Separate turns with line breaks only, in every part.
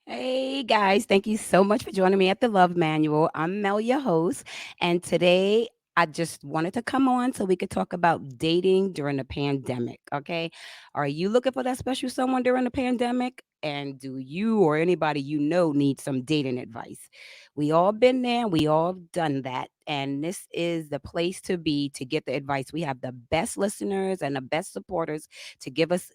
Hey guys, thank you so much for joining me at the Love Manual. I'm Mel, your host, and today I just wanted to come on so we could talk about dating during the pandemic. Okay, are you looking for that special someone during the pandemic? And do you or anybody you know need some dating advice? We all been there, we all done that, and this is the place to be to get the advice. We have the best listeners and the best supporters to give us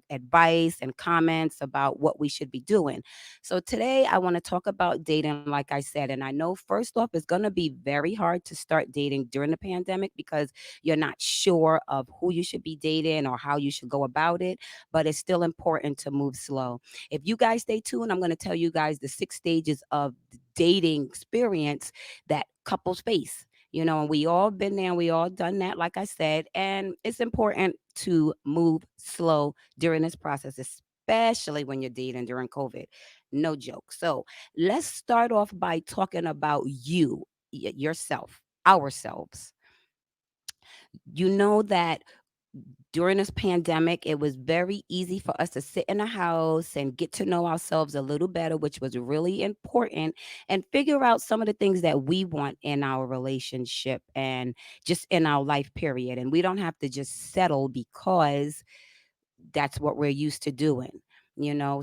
advice and comments about what we should be doing. So today I want to talk about dating, like I said. And I know first off, it's going to be very hard to start dating during the pandemic because you're not sure of who you should be dating or how you should go about it. But it's still important to move slow. If you guys stay tuned, I'm going to tell you guys the 6 stages of the dating experience that couples face. And we all been there, we all done that, like I said. And it's important to move slow during this process, especially when you're dating during COVID. No joke. So let's start off by talking about you, yourself, ourselves. You know that during this pandemic, it was very easy for us to sit in a house and get to know ourselves a little better, which was really important, and figure out some of the things that we want in our relationship and just in our life period. And we don't have to just settle because that's what we're used to doing.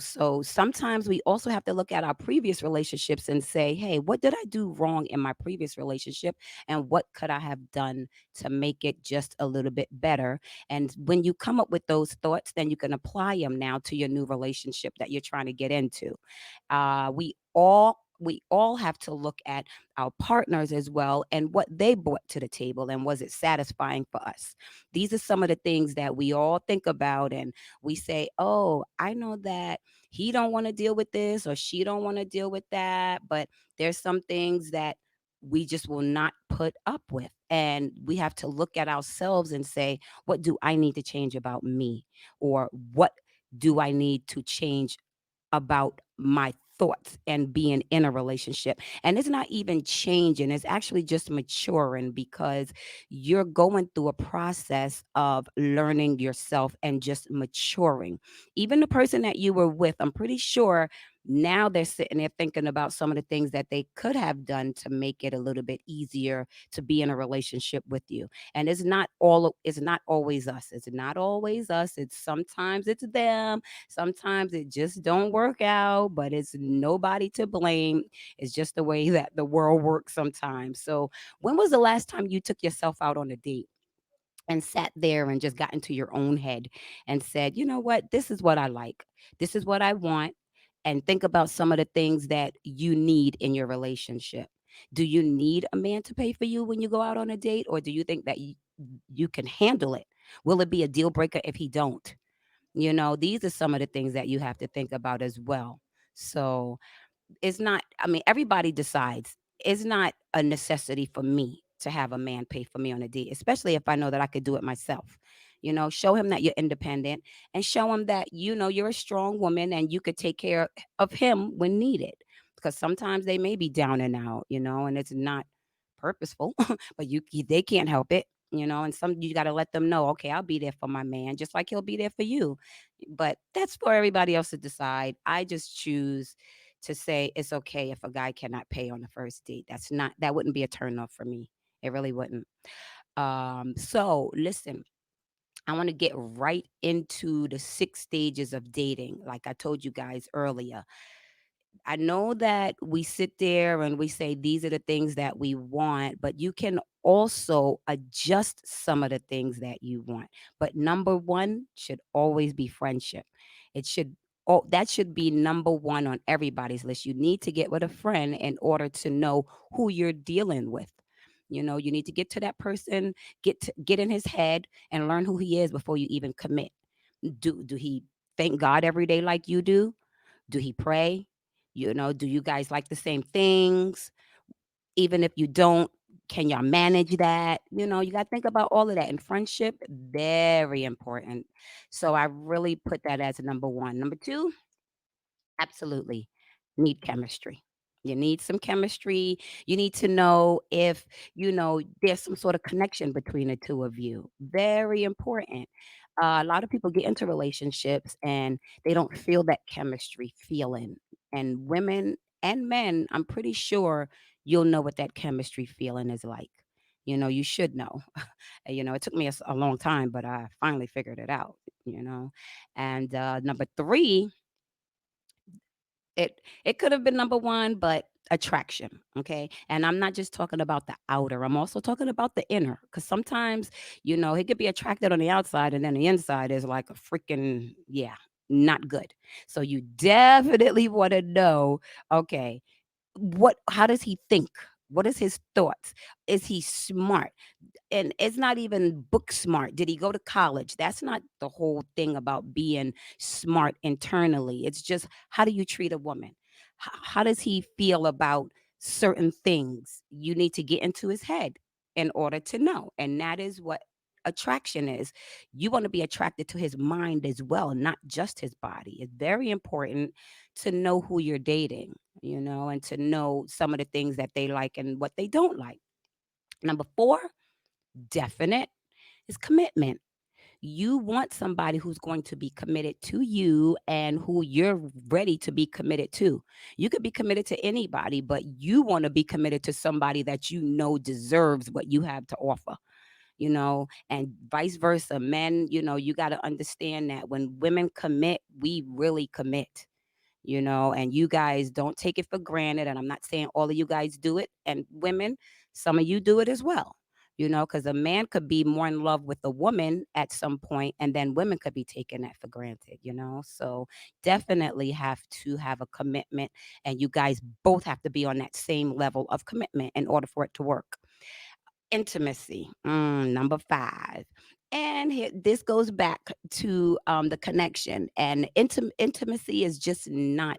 So sometimes we also have to look at our previous relationships and say, hey, what did I do wrong in my previous relationship, and what could I have done to make it just a little bit better? And when you come up with those thoughts, then you can apply them now to your new relationship that you're trying to get into. We all have to look at our partners as well and what they brought to the table, and was it satisfying for us? These are some of the things that we all think about, and we say, oh, I know that he don't want to deal with this or she don't want to deal with that, but there's some things that we just will not put up with. And we have to look at ourselves and say, what do I need to change about me? Or what do I need to change about my thoughts and being in a relationship? And it's not even changing, it's actually just maturing, because you're going through a process of learning yourself and just maturing. Even the person that you were with, I'm pretty sure now they're sitting there thinking about some of the things that they could have done to make it a little bit easier to be in a relationship with you. And it's not always us. It's not always us. It's sometimes it's them. Sometimes it just don't work out, but it's nobody to blame. It's just the way that the world works sometimes. So, when was the last time you took yourself out on a date and sat there and just got into your own head and said, you know what, this is what I like, this is what I want, and think about some of the things that you need in your relationship? Do you need a man to pay for you when you go out on a date, or do you think that you can handle it? Will it be a deal breaker if he don't? These are some of the things that you have to think about as well. So it's not, I mean, everybody decides. It's not a necessity for me to have a man pay for me on a date, especially if I know that I could do it myself. Show him that you're independent, and show him that, you're a strong woman and you could take care of him when needed. Because sometimes they may be down and out, and it's not purposeful, but they can't help it. And some, you got to let them know, okay, I'll be there for my man just like he'll be there for you. But that's for everybody else to decide. I just choose to say it's okay if a guy cannot pay on the first date. That wouldn't be a turn off for me. It really wouldn't. So listen, I want to get right into the 6 stages of dating, like I told you guys earlier. I know that we sit there and we say these are the things that we want, but you can also adjust some of the things that you want. But number one should always be friendship. It should that should be number one on everybody's list. You need to get with a friend in order to know who you're dealing with. You need to get to that person, get in his head and learn who he is before you even commit. Do he thank God every day like you do? Do he pray? Do you guys like the same things? Even if you don't, can y'all manage that? You got to think about all of that. And friendship, very important. So I really put that as number one. Number two, absolutely need chemistry. You need some chemistry. You need to know if, there's some sort of connection between the two of you. Very important. A lot of people get into relationships and they don't feel that chemistry feeling. And women and men, I'm pretty sure you'll know what that chemistry feeling is like. You should know. It took me a long time, but I finally figured it out, you know. And number three, it could have been number one, but attraction. Okay. And I'm not just talking about the outer, I'm also talking about the inner. Because sometimes, he could be attracted on the outside and then the inside is like a freaking, yeah, not good. So you definitely want to know, okay, how does he think? What is his thoughts? Is he smart? And it's not even book smart. Did he go to college? That's not the whole thing about being smart internally. It's just, how do you treat a woman? How does he feel about certain things? You need to get into his head in order to know. And that is what attraction is. You want to be attracted to his mind as well, not just his body. It's very important to know who you're dating, and to know some of the things that they like and what they don't like. Number four, definite, is commitment. You want somebody who's going to be committed to you and who you're ready to be committed to. You could be committed to anybody, but you want to be committed to somebody that you know deserves what you have to offer. And vice versa. Men, you got to understand that when women commit, we really commit. And you guys don't take it for granted. And I'm not saying all of you guys do it, and women, some of you do it as well. Because a man could be more in love with a woman at some point, and then women could be taking that for granted. So definitely have to have a commitment, and you guys both have to be on that same level of commitment in order for it to work. Intimacy, number five. And this goes back to the connection. And intimacy is just not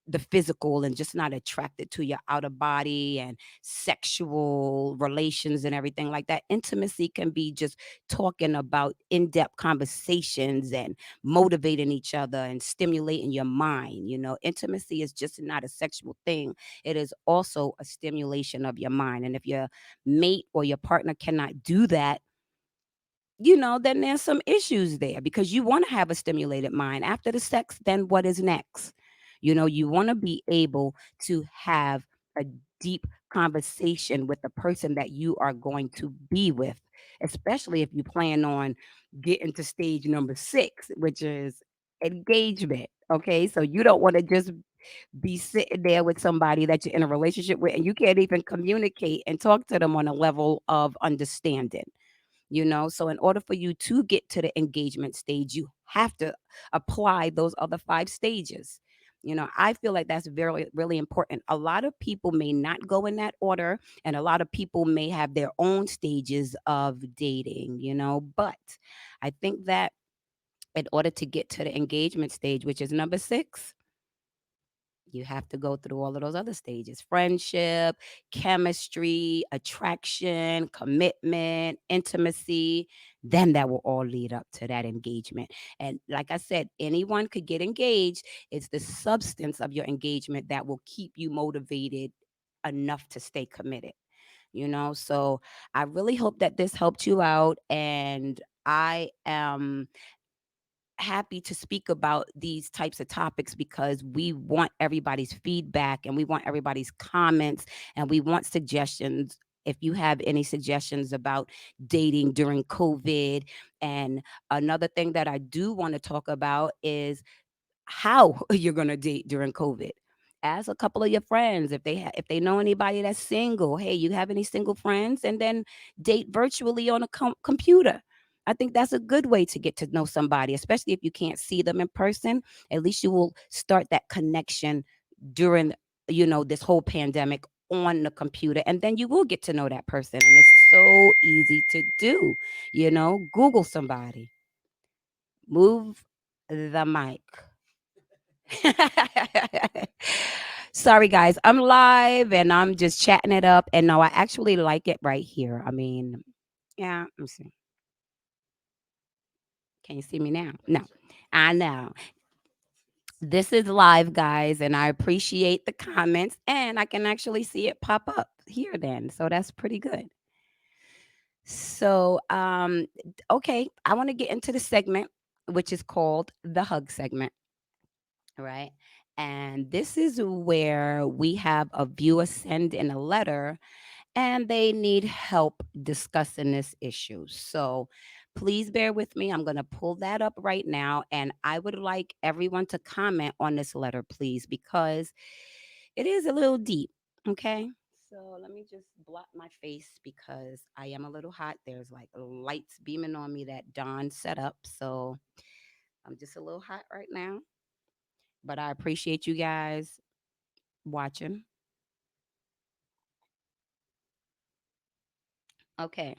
the physical and just not attracted to your outer body and sexual relations and everything like that. Intimacy can be just talking about in-depth conversations and motivating each other and stimulating your mind. Intimacy is just not a sexual thing. It is also a stimulation of your mind. And if your mate or your partner cannot do that, then there's some issues there, because you want to have a stimulated mind. After the sex, then what is next? You want to be able to have a deep conversation with the person that you are going to be with, especially if you plan on getting to stage number six, which is engagement. Okay. So you don't want to just be sitting there with somebody that you're in a relationship with and you can't even communicate and talk to them on a level of understanding. So in order for you to get to the engagement stage, you have to apply those other five stages. I feel like that's very really important. A lot of people may not go in that order, and a lot of people may have their own stages of dating. But I think that in order to get to the engagement stage, which is number six, you have to go through all of those other stages: friendship, chemistry, attraction, commitment, intimacy. Then that will all lead up to that engagement. And like I said, anyone could get engaged. It's the substance of your engagement that will keep you motivated enough to stay committed. So I really hope that this helped you out. And I am happy to speak about these types of topics because we want everybody's feedback and we want everybody's comments and we want suggestions. If you have any suggestions about dating during COVID. And another thing that I do want to talk about is how you're going to date during COVID. Ask a couple of your friends if they know anybody that's single. Hey, you have any single friends? And then date virtually on a computer. I think that's a good way to get to know somebody, especially if you can't see them in person. At least you will start that connection during this whole pandemic on the computer, and then you will get to know that person. And it's so easy to do. Google somebody. Move the mic. Sorry, guys. I'm live and I'm just chatting it up. And no, I actually like it right here. I mean, yeah, let me see. Can you see me now? No, I know. This is live, guys, and I appreciate the comments. And I can actually see it pop up here then. So that's pretty good. So, okay, I want to get into the segment, which is called the hug segment. right? And this is where we have a viewer send in a letter and they need help discussing this issue. So please bear with me. I'm going to pull that up right now. And I would like everyone to comment on this letter, please, because it is a little deep. Okay. So let me just blot my face because I am a little hot. There's like lights beaming on me that Dawn set up. So I'm just a little hot right now. But I appreciate you guys watching. Okay.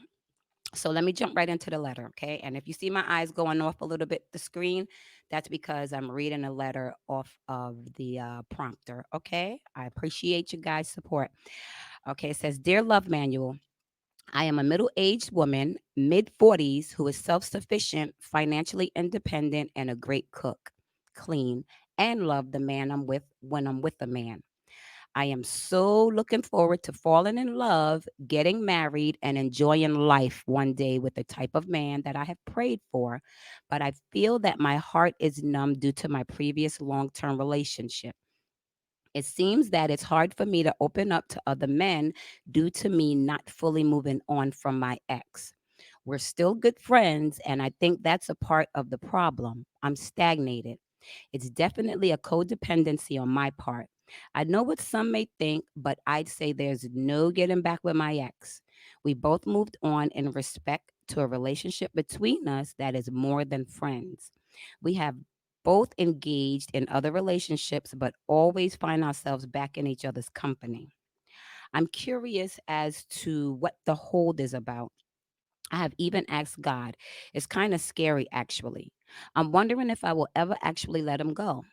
So let me jump right into the letter, okay? And if you see my eyes going off a little bit the screen, that's because I'm reading a letter off of the prompter, okay? I appreciate you guys' support. Okay, it says, "Dear Love Manual, I am a middle-aged woman, mid 40s, who is self-sufficient, financially independent, and a great cook, clean, and love the man I'm with when I'm with a man. I am so looking forward to falling in love, getting married, and enjoying life one day with the type of man that I have prayed for. But I feel that my heart is numb due to my previous long term relationship. It seems that it's hard for me to open up to other men due to me not fully moving on from my ex. We're still good friends, and I think that's a part of the problem. I'm stagnated. It's definitely a codependency on my part. I know what some may think, but I'd say there's no getting back with my ex. We both moved on in respect to a relationship between us that is more than friends. We have both engaged in other relationships, but always find ourselves back in each other's company. I'm curious as to what the hold is about. I have even asked God. It's kind of scary, actually. I'm wondering if I will ever actually let him go.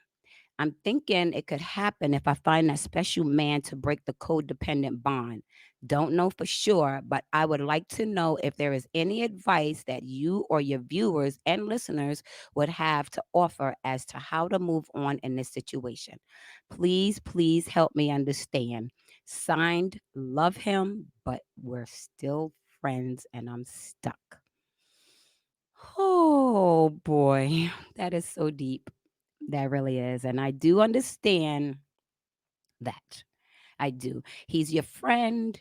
I'm thinking it could happen if I find that special man to break the codependent bond. Don't know for sure, but I would like to know if there is any advice that you or your viewers and listeners would have to offer as to how to move on in this situation. Please, please help me understand. Signed, love him, but we're still friends and I'm stuck. Oh boy, that is so deep. That really is. And I do understand that. I do. He's your friend,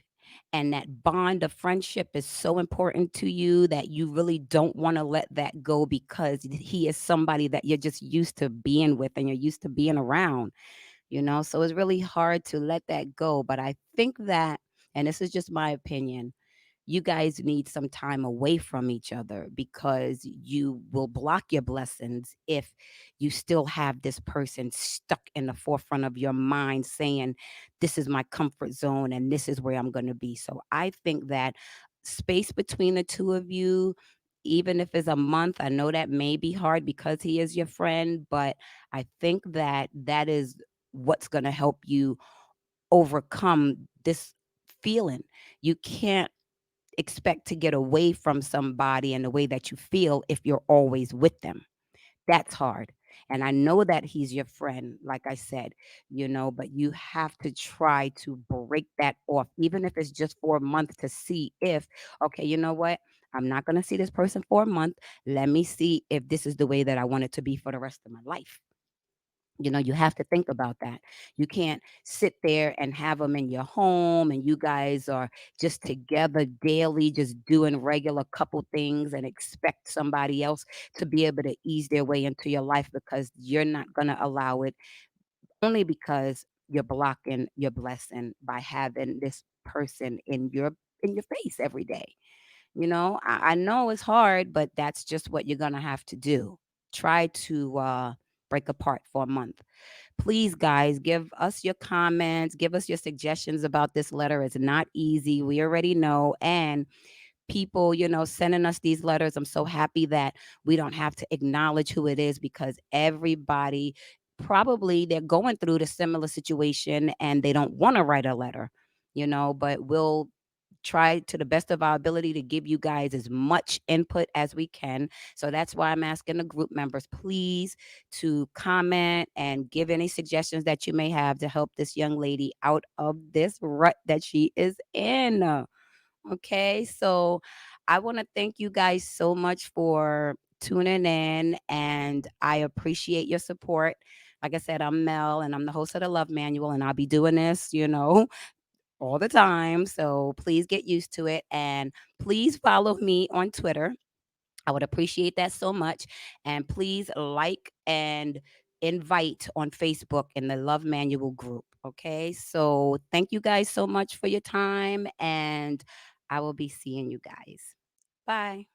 and that bond of friendship is so important to you that you really don't want to let that go because he is somebody that you're just used to being with and you're used to being around, So it's really hard to let that go. But I think that, and this is just my opinion, you guys need some time away from each other because you will block your blessings if you still have this person stuck in the forefront of your mind saying, "This is my comfort zone and this is where I'm going to be." So I think that space between the two of you, even if it's a month, I know that may be hard because he is your friend, but I think that that is what's going to help you overcome this feeling. You can't expect to get away from somebody in the way that you feel if you're always with them. That's hard. And I know that he's your friend, like I said, but you have to try to break that off, even if it's just for a month to see if, okay, you know what? I'm not going to see this person for a month. Let me see if this is the way that I want it to be for the rest of my life. You have to think about that. You can't sit there and have them in your home and you guys are just together daily, just doing regular couple things and expect somebody else to be able to ease their way into your life because you're not going to allow it only because you're blocking your blessing by having this person in your face every day. I know it's hard, but that's just what you're going to have to do. Try to break apart for a month. Please, guys, give us your comments, give us your suggestions about this letter. It's not easy. We already know. And people, sending us these letters, I'm so happy that we don't have to acknowledge who it is because everybody probably they're going through the similar situation and they don't want to write a letter, but we'll try to the best of our ability to give you guys as much input as we can. So that's why I'm asking the group members, please, to comment and give any suggestions that you may have to help this young lady out of this rut that she is in. Okay, so I want to thank you guys so much for tuning in, and I appreciate your support. Like I said, I'm Mel and I'm the host of the Love Manual, and I'll be doing this, all the time. So please get used to it. And please follow me on Twitter. I would appreciate that so much. And please like and invite on Facebook in the Love Manual group. Okay. So thank you guys so much for your time. And I will be seeing you guys. Bye.